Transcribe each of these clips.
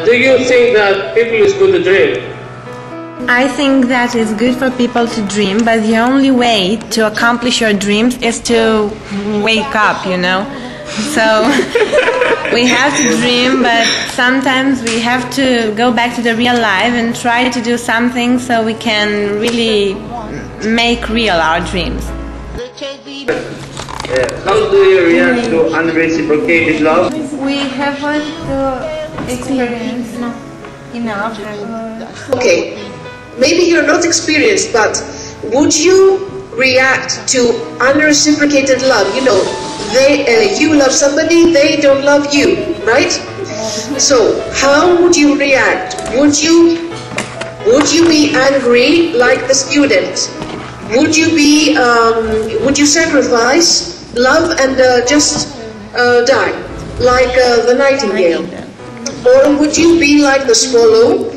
Do you think that people is good to dream? I think that it's good for people to dream, but the only way to accomplish your dreams is to wake up, you know? So we have to dream, but sometimes we have to go back to the real life and try to do something so we can really make real our dreams. How do you react to unreciprocated love? We haven't experienced enough. Okay, maybe you're not experienced, but would you react to unreciprocated love? You know, you love somebody, they don't love you, right? So how would you react? Would you be angry like the student? Would you sacrifice love and just die like the nightingale? Or would you be like the swallow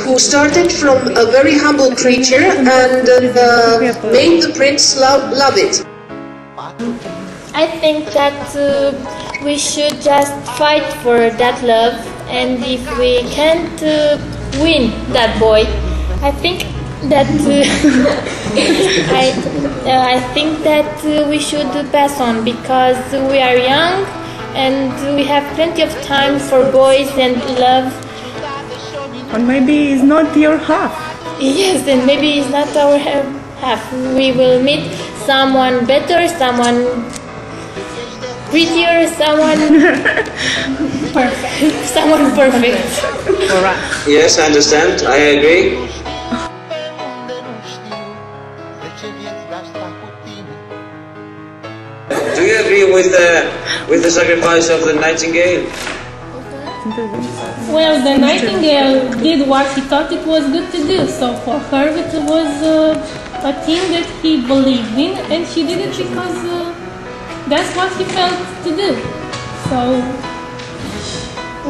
who started from a very humble creature and made the prince love it? I think that we should just fight for that love, and if we can't win that boy, I think that I think that we should pass on, because we are young and we have plenty of time for boys and love. Or maybe it's not your half. Yes, and maybe it's not our half. We will meet someone better, someone prettier, someone perfect. Someone perfect. Alright. Yes, I understand. I agree. Do you agree with the sacrifice of the nightingale? Well, the nightingale did what he thought it was good to do, so for her it was a thing that he believed in, and she did it because that's what he felt to do. So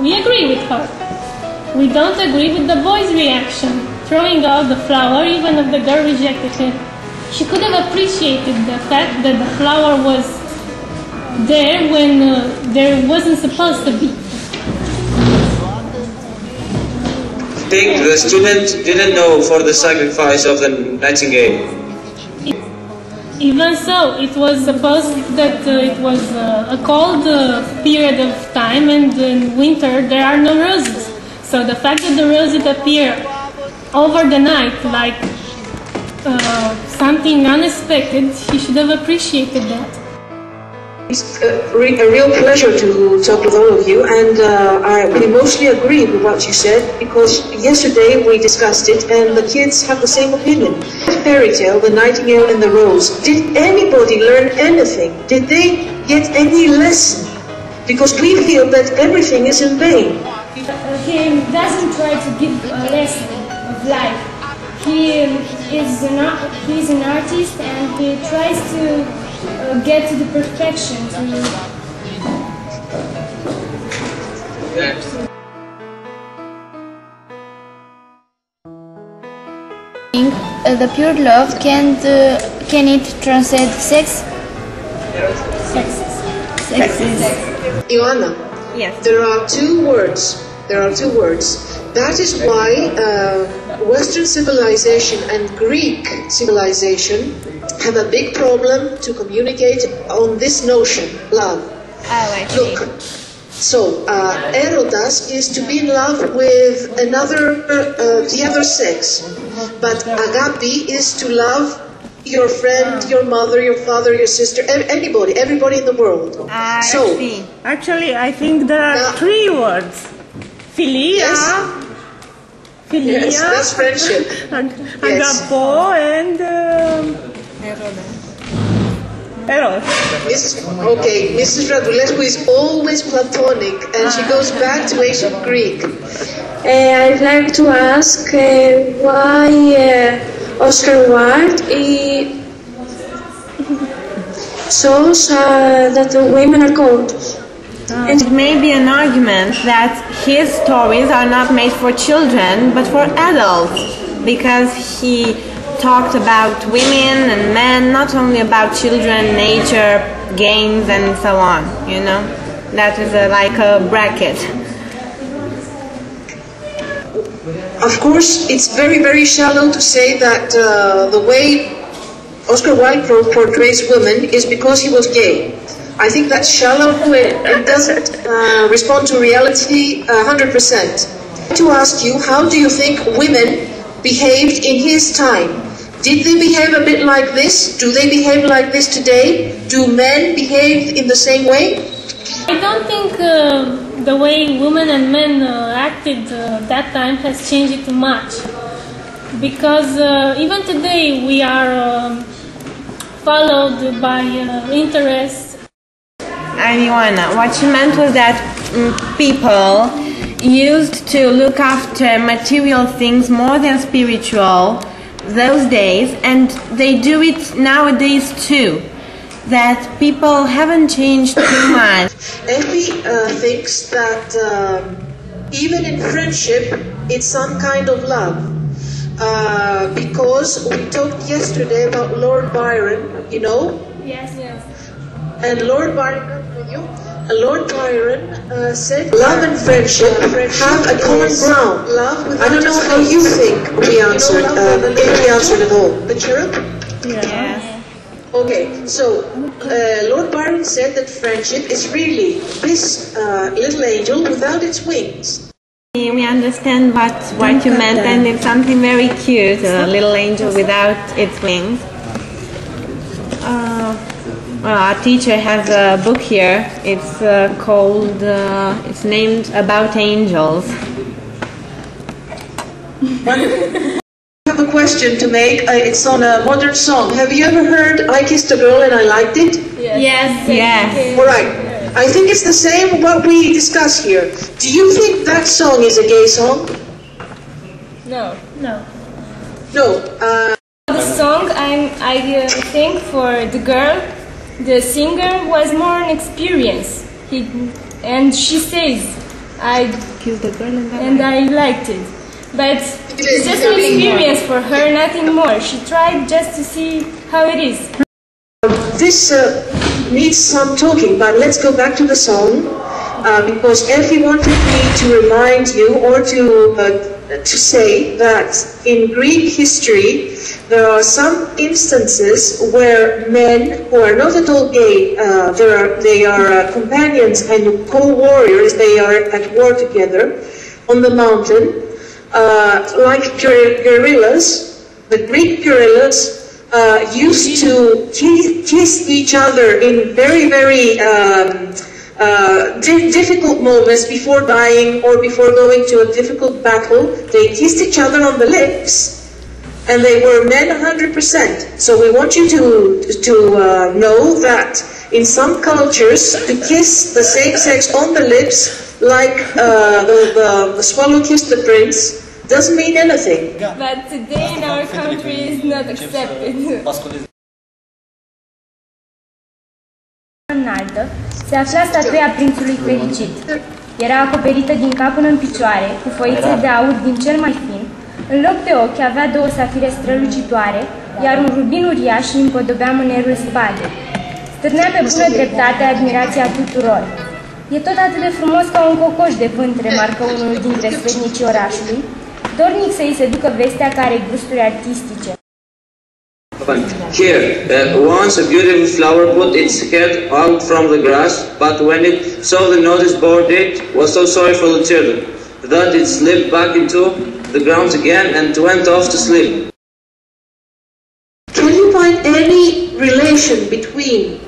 we agree with her. We don't agree with the boy's reaction, throwing out the flower even if the girl rejected him. She could have appreciated the fact that the flower was there when there wasn't supposed to be. I think the student didn't know for the sacrifice of the nightingale. Even so, it was supposed that it was a cold period of time, and in winter there are no roses. So the fact that the roses appear over the night like something unexpected, she should have appreciated that. It's a real pleasure to talk with all of you, and we mostly agree with what you said, because yesterday we discussed it and the kids have the same opinion. Fairy tale, the nightingale and the rose. Did anybody learn anything? Did they get any lesson? Because we feel that everything is in vain. He doesn't try to give a lesson of life. He's an artist, and he tries to get to the perfection. The pure love can it transcend sex? Ioana, Yes. there are two words. That is why Western civilization and Greek civilization have a big problem to communicate on this notion, love. Look, so erotas is to be in love with the other sex, but agape is to love your friend, your mother, your father, your sister, everybody in the world. So, Actually, I think there are three words. Philia, yes, that's friendship. agapo, and eros. Mrs. Radulescu is always Platonic, and she goes back to ancient Greek. I'd like to ask why Oscar Wilde shows that the women are cold. It may be an argument that his stories are not made for children, but for adults, because he talked about women and men, not only about children, nature, games, and so on, you know? That is like a bracket. Of course, it's very, very shallow to say that the way Oscar Wilde portrays women is because he was gay. I think that's shallow and doesn't respond to reality 100%. To ask you, how do you think women behaved in his time? Did they behave a bit like this? Do they behave like this today? Do men behave in the same way? I don't think the way women and men acted that time has changed much, because even today we are followed by interests. Ariana, what she meant was that people used to look after material things more than spiritual those days, and they do it nowadays too. That people haven't changed too much. Effie thinks that even in friendship, it's some kind of love. Because we talked yesterday about Lord Byron, you know? Yes, yes. And Lord Byron said love and friendship have a common ground. I don't know how you think we answered, if we answered at all. The cherub? Yes. Okay, so Lord Byron said that friendship is really this little angel without its wings. We understand what you meant, and it's something very cute, a little angel without its wings. Well, our teacher has a book here. It's called, it's named About Angels. I have a question to make. It's on a modern song. Have you ever heard I Kissed a Girl and I Liked It? Yes. Yes. All right. I think it's the same what we discuss here. Do you think that song is a gay song? No. No. No. The song, I think for the girl, the singer was more an experience. And she says, I kissed the girl and I liked it. But it's just an experience for her, nothing more. She tried just to see how it is. This needs some talking, but let's go back to the song, because Effie wanted me to remind you, or to say that in Greek history there are some instances where men who are not at all gay, they are companions and co-warriors, they are at war together on the mountain, like guerrillas. The Greek guerrillas used to kiss each other in very, very difficult moments before dying or before going to a difficult battle. They kissed each other on the lips, and they were men 100%. So we want you to know that in some cultures, to kiss the same sex on the lips, like the swallow kissed the prince, doesn't mean anything. But today in our country is not accepted. Înaltă se afla statuia prințului fericit. Era acoperită din cap până în picioare, cu foițe de aur din cel mai fin. În loc de ochi avea două safire strălucitoare, iar un rubin uriaș îi împodobea mânerul spadei. Stârnea pe bună dreptate admirația tuturor. E tot atât de frumos ca un cocoș de vânt, remarcă unul dintre sfetnicii orașului, dornic să îi se ducă vestea că are gusturi artistice. Here, once a beautiful flower put its head out from the grass, but when it saw the notice board it was so sorry for the children that it slipped back into the ground again and went off to sleep. Can you find any relation between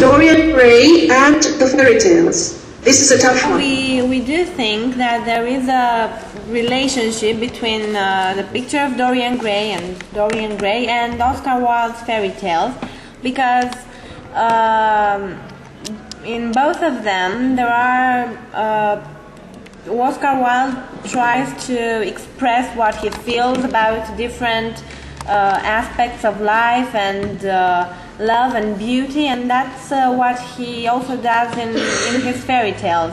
Dorian Gray and the fairy tales? This is a tough one. We do think that there is a relationship between the picture of Dorian Gray and Oscar Wilde's fairy tales, because in both of them there are Oscar Wilde tries to express what he feels about different aspects of life and love and beauty, and that's what he also does in his fairy tales.